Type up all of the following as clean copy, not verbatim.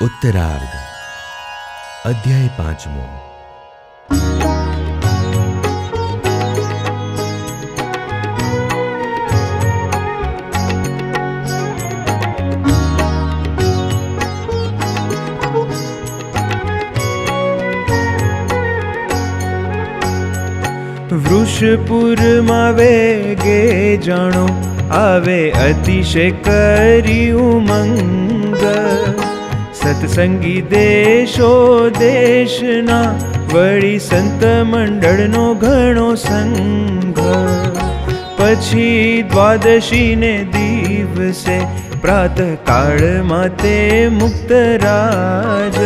उत्तरार्ध अध्याय 5। वृषपुर में वेगे जाणो आवे अतिशय करी उमंग। सत्संगी देशो देशना वળી संत मंडळनो घणो संग। पछी द्वादशी ने दिवसे प्रातः काळ माते मुक्तराज।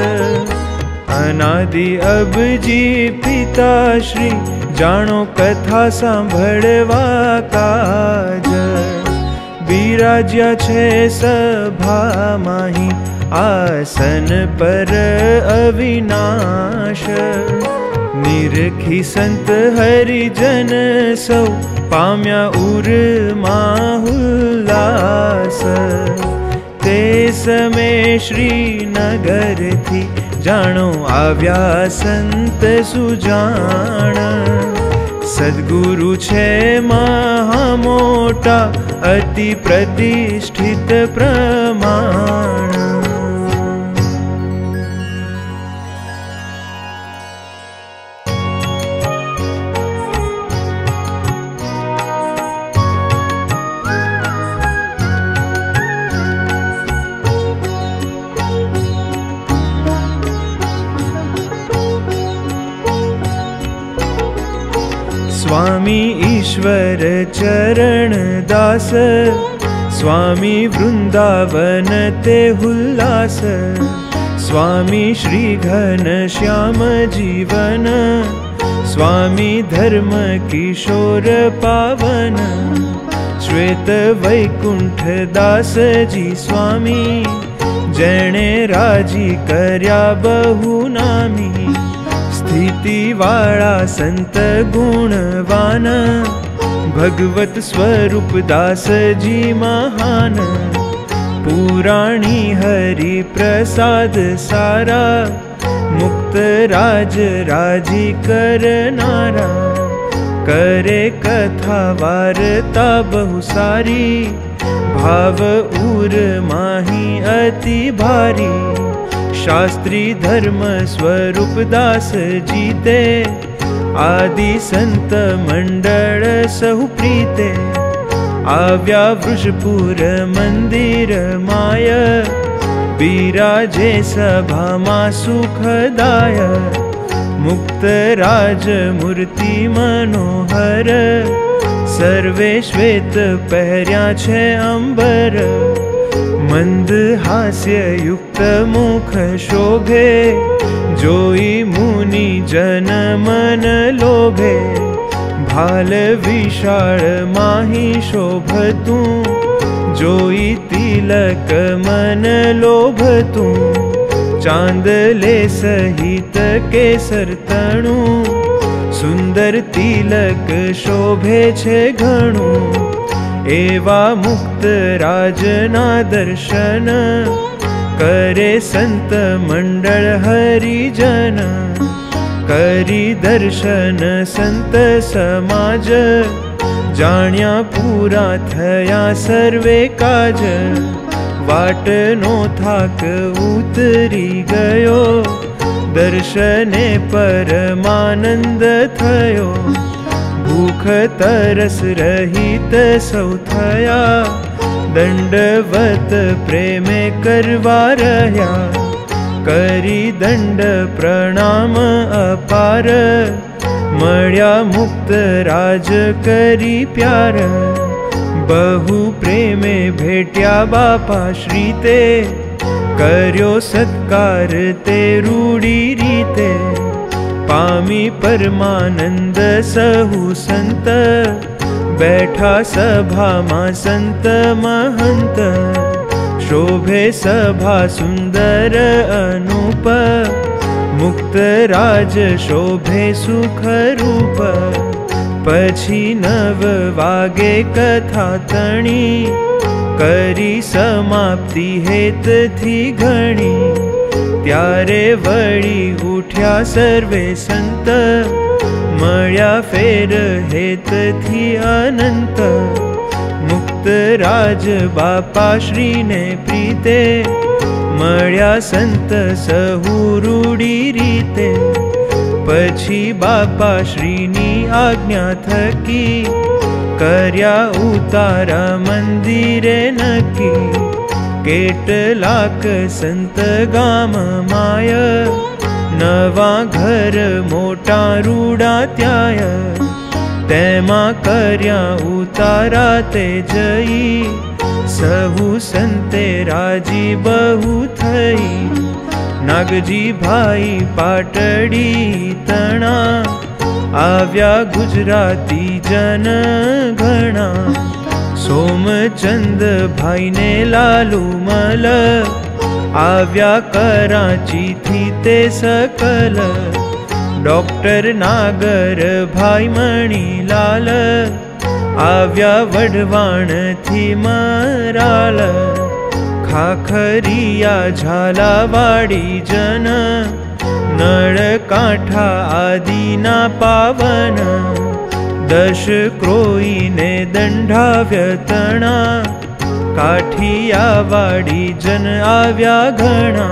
अनादि अबजी पिताश्री जाणो कथा सांभळवा काज। बिराज्या छे सभा माही आसन पर अविनाश। निरखी संत हरिजन सौ पाम्या उर्मा उल्लास। ते समय श्रीनगर थी जाणो आव्या संत सुजाण। सद्गुरु छे महामोटा अति प्रतिष्ठित प्रमाण। स्वामी ईश्वर चरण दास। स्वामी वृंदावन ते हुल्लास। स्वामी श्री घन श्याम जीवन। स्वामी धर्म किशोर पावन। श्वेत वैकुंठ दास जी स्वामी। जेणे राजी कर्या बहु नामी। स्थिति वाला संत गुणवान। भगवत स्वरूप दास जी महान। पुराणी हरि प्रसाद सारा। मुक्त राज राजी करनारा। करे कथा वार्ता बहु सारी। भाव उर माही अति भारी। शास्त्री धर्म स्वरूप दास जीते। आदि संत मंडल सहु प्रीते। आव्या वृषपुर मंदिर माय। बिराजे सभा मा सुखदाय। मुक्त राज मूर्ति मनोहर। सर्वे श्वेत पहर्या छे अंबर। मंद हास्य युक्त मुख शोभे। जोई मुनि जन मन लोभे। भाल विशाल माही शोभतु। जोई तिलक मन लोभतु। चांदले सहित केसर तणु। सुंदर तिलक शोभे छे घणु। एवा मुक्त राजना दर्शन। करे संत मंडल हरिजन। करी दर्शन संत समाज। जाण्या पूरा थया सर्वे काज। वाटनो थाक उतरी गयो। दर्शने परमानंद थयो। भूख तरस रहित सौ थया। दंडवत प्रेमे करवा रह्या। करी दंड प्रणाम अपार। मळ्या मुक्त राज करी प्यार। बहु प्रेमे भेट्या बापा श्रीते। कर्यो सत्कार ते रूढी रीते। पामी परमानंद सहु संत। बैठा सभा मा संत महंत। शोभे सभा सुंदर अनूप। मुक्त राज शोभे सुख रूप। पछी 9 वागे कथा तणी। करी समाप्ति हेत थी घणी। त्यारे वळी उठ्या सर्वे संत, मळ्या फेर हेत थी अनंत। मुक्त राज बापा श्रीने प्रीते, मळ्या संत सहूरूडी रीते। पछी बापा श्रीनी आज्ञा थकी, कर्या उतारा मंदिरे नक्की। केटलाक संत गाम माय, नवा घर मोटा रूडा त्याय। तेमा कर्या उतारा ते जई, सहु संते राजी बहु थई। नागजी भाई पाटड़ी तना, आव्या गुजराती जन घणा। सोमचंद भाई ने लालू मल, आव्या कराची थी ते सकल। डॉक्टर नागर भाई मणिलाल, आव्या वढवाण थी मराल। खाखरिया झालावाड़ी जन, नळ कांठा आदिना पावन। दश क्रोई ने दंडाव्यतना, काठियावाड़ी जन आव्या घणा।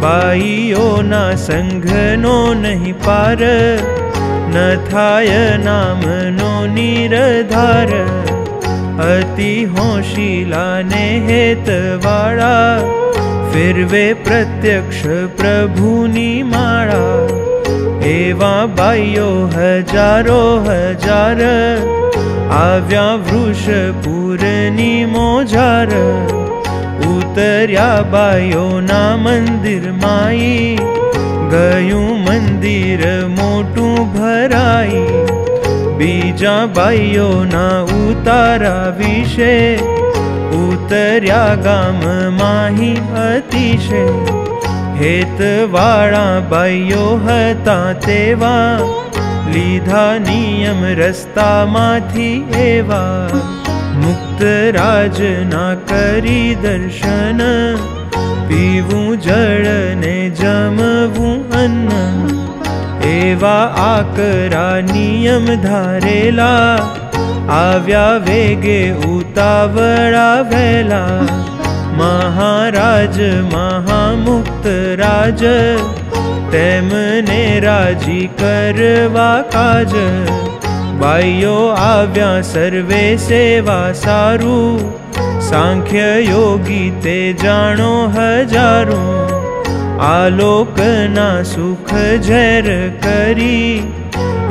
बाईओना संघनो नहीं पार, न थाय नामनो निरधार। अति होशिला ने हेतवाड़ा, फिरवे प्रत्यक्ष प्रभुनी माळा। एवा बाईओ हजारो हजार, आव्या वृषपुरनी मोजार। उतर्या बायोना मंदिर माई, गयूं मंदिर मोटू भराई। बीजा बायोना उतारा विषे, उतर्या गाम माही अतिशय। हेतवाड़ा बायो हता तेवा, लीधा नियम रस्ता माथी एवा। मुक्त राज ना करी दर्शन, पीवूं जल ने जमवूं अन्न। एवा आकरा नियम धारेला, आव्या वेगे उतावळा वेला। महाराज महामुक्त राज, तेमने राजी करवा काज। बाईओ आव्या सर्वे सेवा सारू, सांख्य योगी ते जाणो हजारू। आलोकना सुख झेर करी,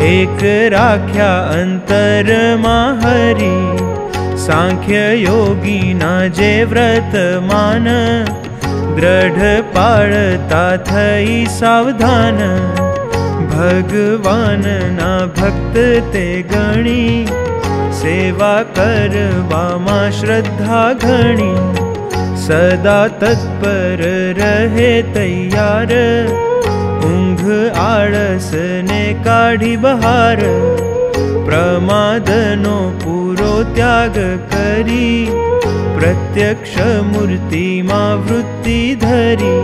एक राख्या अंतर माहरी। सांख्य योगी ना जे व्रत मान, दृढ़ पाळता थई सावधान। भगवान ना भक्त ते गणी, सेवा करवामा श्रद्धा घणी। सदा तत्पर रहे तैयार, ऊंघ आळस ने काढी बहार। प्रमादनो पूरो त्याग करी, प्रत्यक्ष मूर्ति मां वृत्ति धरी।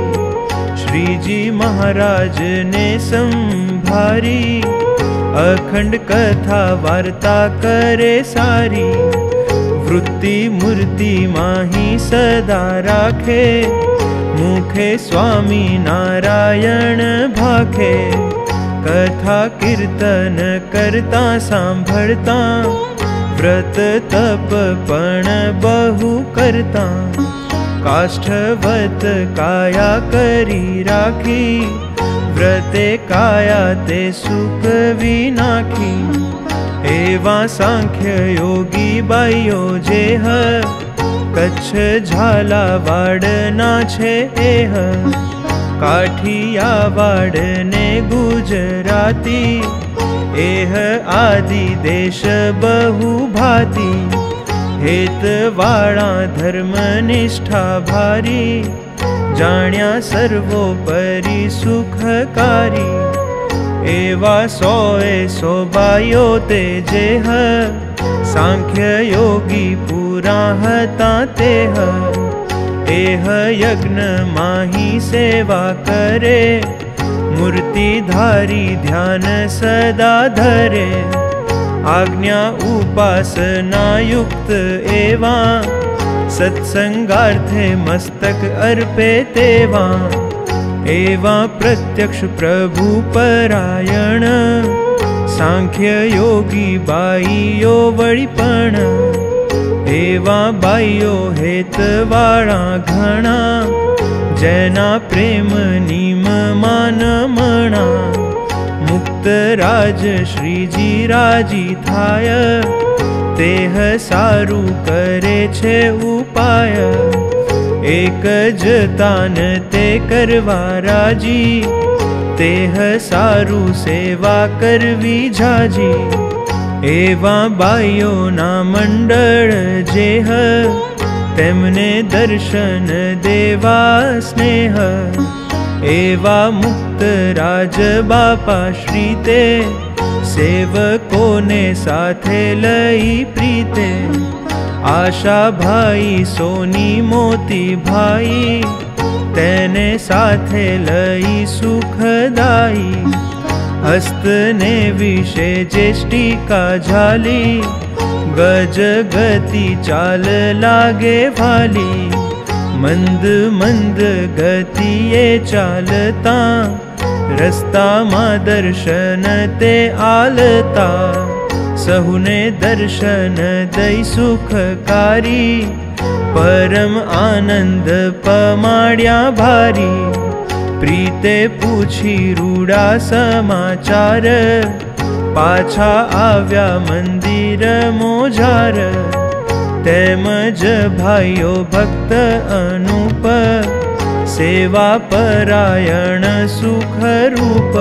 श्रीजी महाराज ने संभारी, अखंड कथा वार्ता करे सारी। वृत्ति मूर्ति माही सदा राखे, मुखे स्वामी नारायण भाखे। कथा कीर्तन करता सांभळता, व्रत तप पण बहु करता। काष्ठवत काया करी राखी, व्रते काया ते सुख विनाखी। एवा सांख्य योगी बाईओ जेह, कच्छ झालावाड़ना छे एह। काठियावाड़ ने गुजराती, एह आदि देश बहु भाती। हेतवाड़ा धर्म निष्ठा भारी, जाण्या सर्वोपरि सुखकारी। एवा सोए सो बायो ते जेह, सांख्य योगी पूरा हता तेह। एह यज्ञ माही सेवा करे, मूर्तिधारी ध्यान सदा धरे। आज्ञा उपासना युक्त एवा, सत्संगार्थे मस्तक अर्पे तेवा। एवा प्रत्यक्ष प्रभु परायण, सांख्य योगी बाईयो वळिपण। एवा बाईयो हेतवाळा घणा, जेना प्रेम नीम मान मणा। मुक्त राज श्रीजी राजी थाय, तेह सारू करे छे उपाय। एक ज तान ते करवा राजी, तेह सारू सेवा करवी झाजी। एवा बाईयो ना मंडळ जेह, तेमने दर्शन देवा स्नेह। एवा मुक्त राज बापा श्री ते, सेवको ने साथे लई प्रीते। आशा भाई सोनी मोती भाई, तेने साथे लई सुखदाई। हस्त ने विषे जेष्टिका झाली, गज गति चाल लागे भाली। मंद मंद गतिए चालता, रस्ता मां दर्शन ते आलता। सहुने दर्शन दई सुखकारी, परम आनंद पमाड्या भारी। प्रीते पूछी रूड़ा समाचार, पाछा आव्या मंदिर मोजार। तेमज भाइयो भक्त अनूप, सेवा परायण सुख रूप।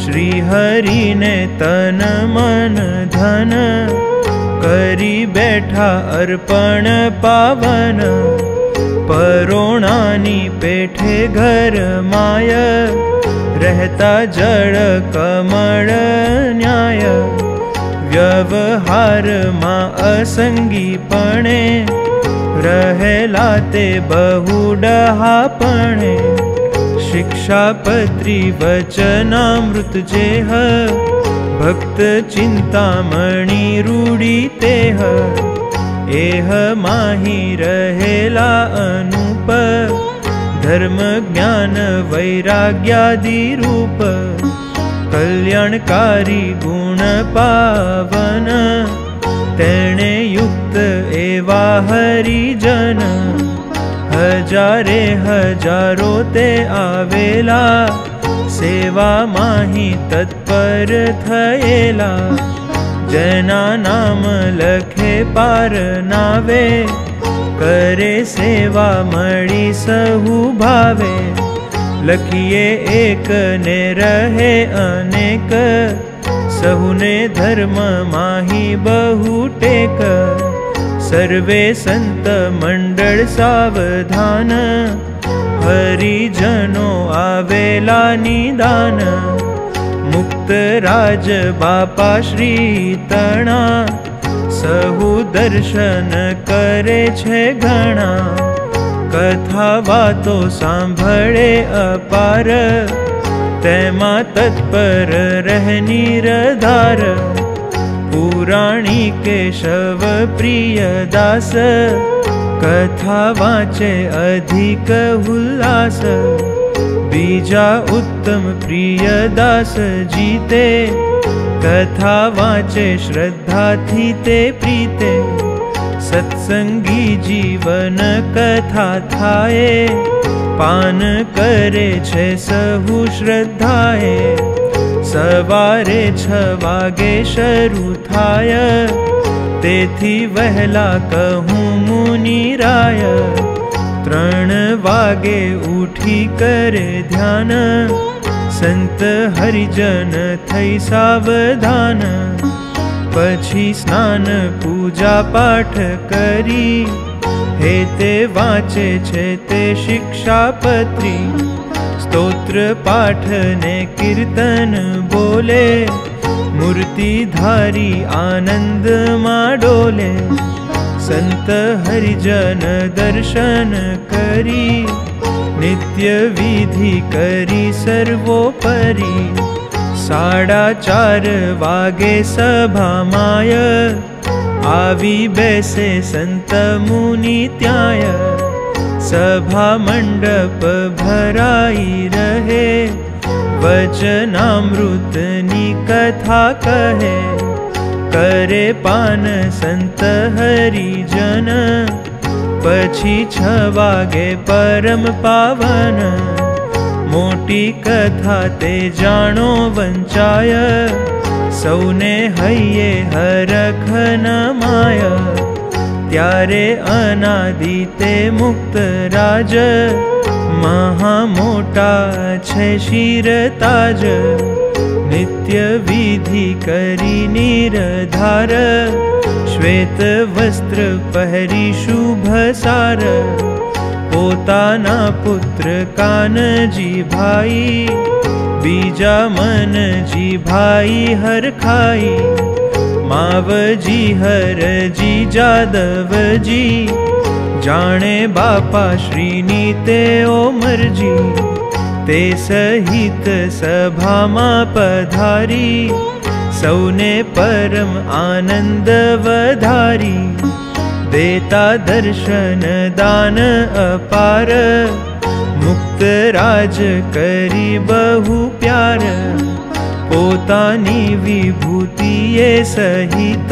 श्री हरि ने तन मन धन, करी बैठा अर्पण पावन। परोणानी पेठे घर माय, रहता जड़ कमल न्याय। व्यवहार मां असंगी पणे, रहेला ते बहु डहापणे। शिक्षापत्री वचनामृत जेह, भक्त चिंतामणि रूढ़ी तेह। एह माही रहेला अनूप, धर्म ज्ञान वैराग्यादि रूप। कल्याणकारी गुण पावन, तेणे युक्त एवा हरिजन। हजारे हजारो ते आवेला, सेवा माही तत्पर थयेला। जना नाम लखे पार नावे, करे सेवा मळी सहु भावे। लखिए एक ने रहे अनेक, सहुने धर्म माही बहु टेक। सर्वे संत मंडल सावधान, हरिजनो आवेला निदान। मुक्त राज बापा श्री तणा, सहु दर्शन करे छे घणा। कथा वातो सांभळे अपार, तेमा तत्पर रहनी रधार। पुराणी केशव प्रिय दास, कथा वाचे अधिक उल्लास। बीजा उत्तम प्रिय दास जीते, कथा वाचे श्रद्धा थी ते प्रीते। सत्संगी जीवन कथा थाए, पान करे छे सहु श्रद्धाए। सवारे 6 वागे शरू थाय, तेथी वहला कहूँ मुनिराय। 3 वागे उठी करे ध्यान, संत हरिजन थई सावधान। पछी स्नान पूजा पाठ करी, हेते वाचे छे ते शिक्षापत्री। स्तोत्र पाठ ने कीर्तन बोले, मूर्तिधारी आनंद मां डोले। संत हरिजन दर्शन करी, नित्य विधि करी सर्वोपरि। 4:30 वागे सभा माय, आवी बैसे संत मुनि त्याय। सभा मंडप भराई रहे, वचनामृतनी कथा कहे। करे पान संत हरिजन, पछी 6 वागे परम पावन। मोटी कथा ते जाणो वंचाय, सौने हइये हरख न माय। त्यारे अनादि ते मुक्त राज, महामोटा छे शिरताज। नित्य विधि करी निरधार, श्वेत वस्त्र पहरी शुभ सार। पोताना पुत्र कानजी भाई, बीजा मनजी भाई हरखाई। मावजी हरजी जादवजी, जाने बापा श्रीनी तेओ मरजी। ते सहित सभा मा पधारी, सौने परम आनंद वधारी। देता दर्शन दान अपार, मुक्त राज करी बहु प्यार। पोतानी विभूतिए सहित,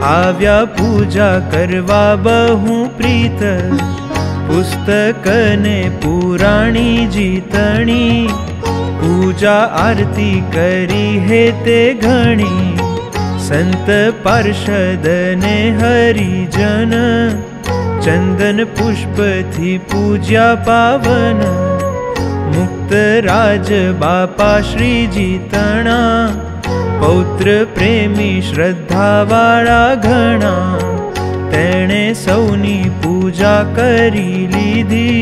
आव्या पूजा करवा बहु प्रीत। पुस्तक ने पुराणी जीतणी, पूजा आरती करी हेते घणी। संत पार्षद ने हरिजन, चंदन पुष्प थी पूज्या पावन। मुक्त राज बापा श्रीजी तणा, पौत्र प्रेमी श्रद्धा वाळा घणा। तेणे सौनी पूजा करी लीधी,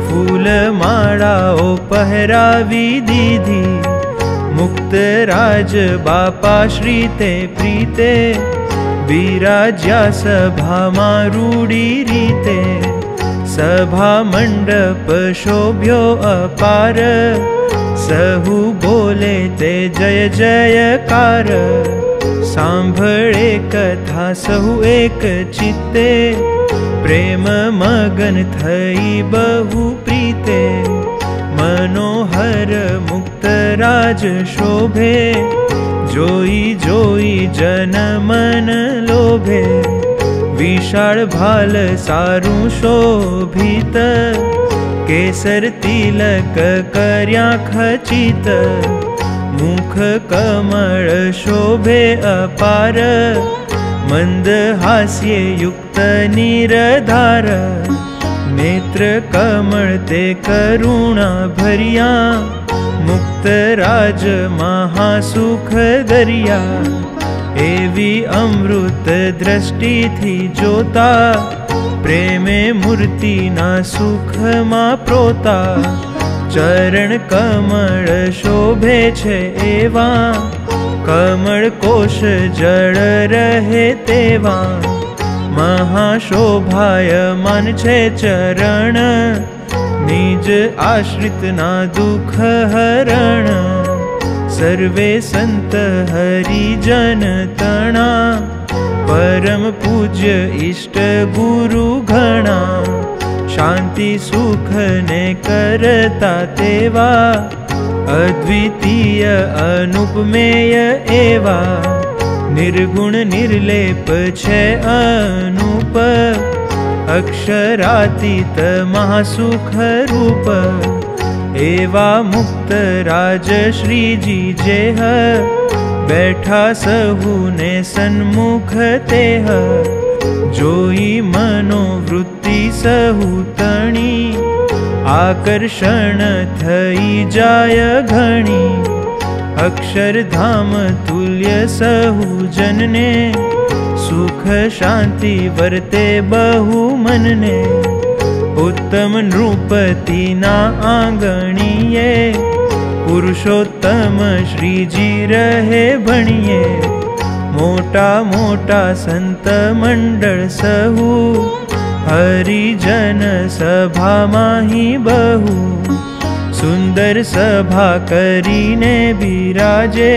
फूल माळाओ पहरावी दीधी। मुक्त राज बापा श्री ते प्रीते, विराज्या सभा मा रूढी रीते। सभा मंडप शोभ्यो अपार, सहु बोले ते जय जयकार। सांभळे कथा सहु एक चित्ते, प्रेम मगन थई बहु प्रीते। मनोहर मुक्त राज शोभे, जोई जोई जन मन लोभे। विशाल भाल सारू शोभित, केसर तिलक कर्या खचित। मुख कमल शोभे अपार, मंद हास्ये युक्त निरधार। नेत्र कमल ते करुणा भरिया, मुक्त राज महासुख दरिया। एवी अमृत दृष्टि थी जोता, प्रेमे मूर्ति ना सुख मा प्रोता। चरण कमल शोभे छे एवा, कमल कोश जड़ रहे तेवा। महाशोभायमान छे चरण, निज आश्रित ना दुख हरण। सर्वे संत हरिजन तणा, परम पूज्य इष्ट गुरु घणा। शांति सुख ने करता तेवा, अद्वितीय अनुपमेय एवा। निर्गुण निर्लेप छे अनूप, अक्षरातीत महासुख रूप। एवा मुक्त राज श्रीजी जेह, बैठा सहूने सन्मुख तेह। जोई मनोवृत्ति सहूतणी, आकर्षण थई जाय घणी। अक्षरधाम तुल्य सहूजन ने, सुख शांति वर्ते बहु मन ने। उत्तम नृपति ना आंगणीए, पुरुषोत्तम श्रीजी रहे भणिए। मोटा मोटा संत मंडल सहु हरिजन सभा माही बहु सुंदर सभा करीने बिराजे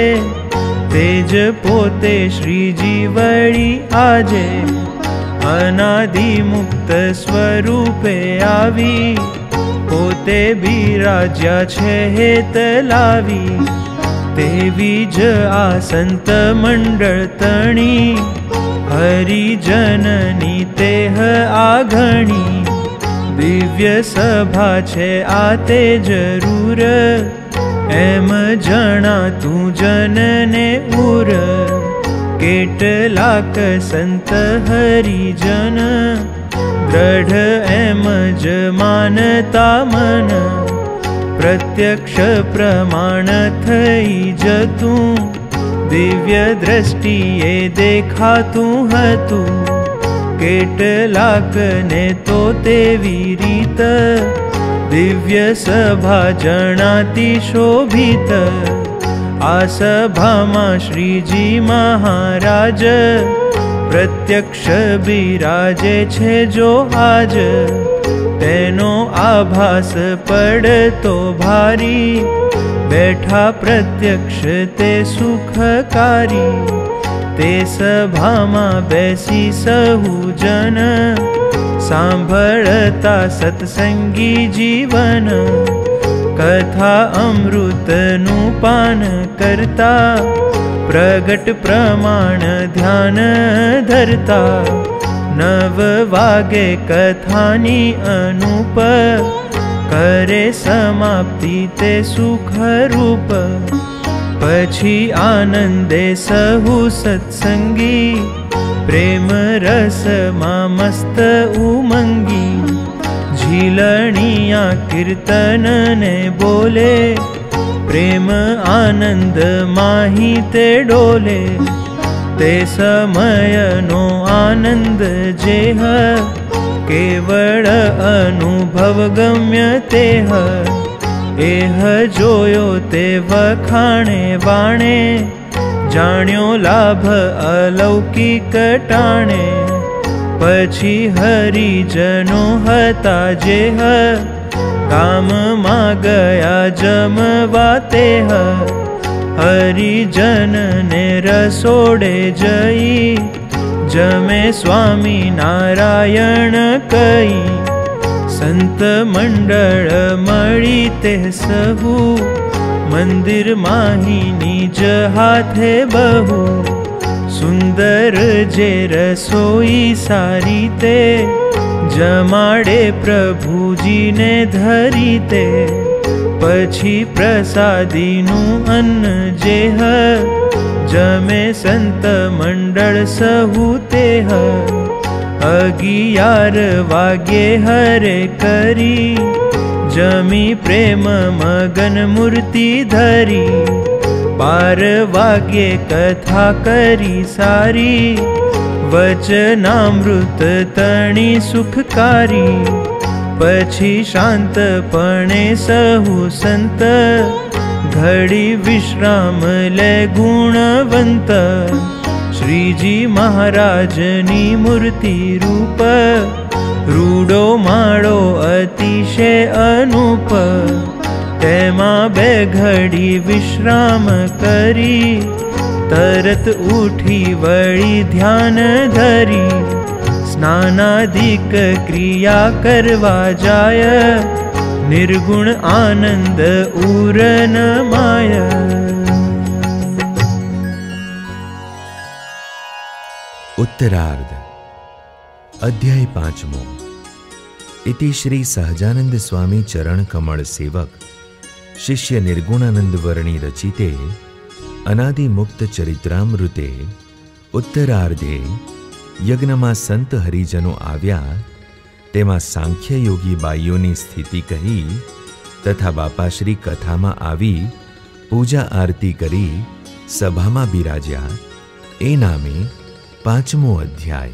तेज पोते श्रीजी वળી आजे अनादि मुक्त स्वरूपे आवी पोते बिराज्या छे हेत लावी तेवी ज आ संत मंडल तणी हरिजननी तेह आघणी दिव्य सभा छे आ ते जरूर एम जणा तू जनने उर केटलाक संत हरिजन दृढ़ एम ज मानता मन प्रत्यक्ष प्रमाण थई जतू दिव्य दृष्टिए देखातू हतू केटलाक ने तो तेवी रीत दिव्य सभा जणाती शोभित आ सभा में श्रीजी महाराज प्रत्यक्ष बिराजे छे जो आज तेनो आभास पड़तो भारी बैठा प्रत्यक्ष ते सुखकारी ते सभा में बैसी सहु जन सांभळता सत्संगी जीवन कथा अमृतनु पान करता प्रगट प्रमाण ध्यान धरता नव वागे कथानी अनूप करे समाप्ति ते सुख रूप पछी आनंदे सहु सत्संगी प्रेम रस मा मस्त उमंगी झीलणिया कीर्तन ने बोले प्रेम आनंद माही ते डोले ते समय नो आनंद जेह केवल अनुभव गम्य तेह एह जोयो ते वखाणे वाणे जाण्यो लाभ अलौकिक टाणे पछी हरिजनो हता जेह काम मा गया जमवा तेह हरिजन ने रसोड़े जई जमे स्वामी नारायण कई संत मंडल मळी ते सहु मंदिर माही निज हाथे बहु सुंदर जे रसोई सारी ते जमाड़े प्रभुजी ने धरी ते पछी प्रसादीनु अन्न जेह जमे संत मंडल सहु तेह 11 वागे हरे करी जमी प्रेम मगन मूर्ति धरी 12 वागे कथा करी सारी वचनामृत तणी सुखकारी पछी शांतपणे सहु संत घड़ी विश्राम ले गुणवंत श्रीजी महाराजनी मूर्ति रूप रूडो माड़ो अतिशय अनूप तेमा बे घड़ी विश्राम करी तरत उठी वળી ध्यान धरी स्नानादिक क्रिया करवा जाय निर्गुण आनंद उरन माय। उत्तरार्ध अध्याय 5 इति श्री सहजानंद स्वामी चरण कमल सेवक शिष्य निर्गुणानंद वर्णी रचिते अनादि मुक्त चरित्रामृते उत्तरार्धे यज्ञ संत हरिजनो आव्या तेमा सांख्य योगी बाईओनी स्थिति कही तथा बापाश्री कथा में आवी पूजा आरती करी सभा में बिराज्या ए नामे 5मो अध्याय।